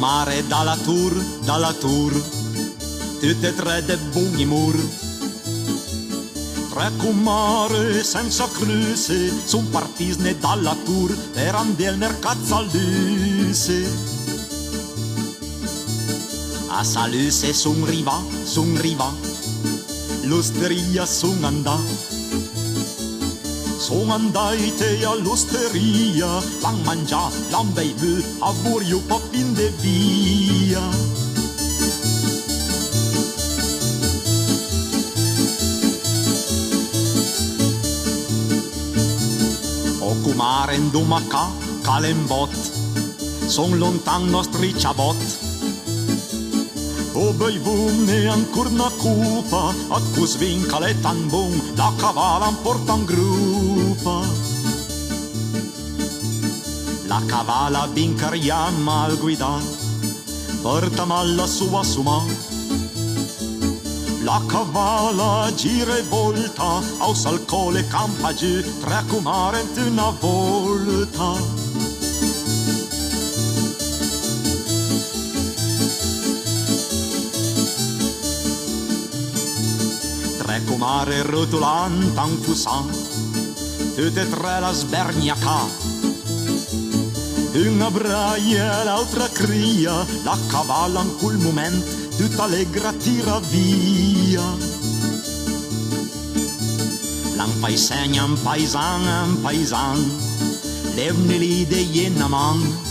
mare dalla tour, tutte e tre de buon umor. Tre comare senza cruse, son partisne dalla tour per andare al mercato al Lüse. A Saluse son riva, l'osteria son andate all'osteria, l'han mangiato, l'han bevuto, a vorio papin de via. O comare in domaca, calembot, son lontan nostri ciabot. O beivune ancora una cupa, accus vinca le tan bun, la cavala porta in gruppa. La cavala vincaria mal guida, porta mal la sua suma. La cavala gira e volta, aus alcole campa giù, tre comare in una volta. Tre comare rotolant anfusà, tutte e tre la sberniacà. Una braia, l'altra cria, la cavala in quel moment tutta allegra tira via. L'an paisegna, un paisan, levne l'idee in man.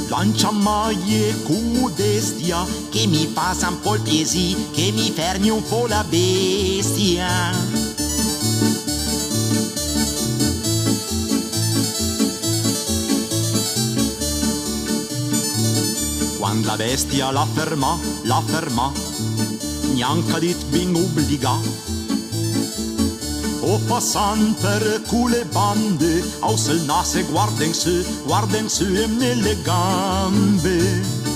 Lancia maglie con modestia, che mi passa un po' il piesi, che mi fermi un po' la bestia. Quando la bestia la ferma, neanche dit ben obbliga. O passan per quelle bande, aus il naso guarden su e nelle gambe.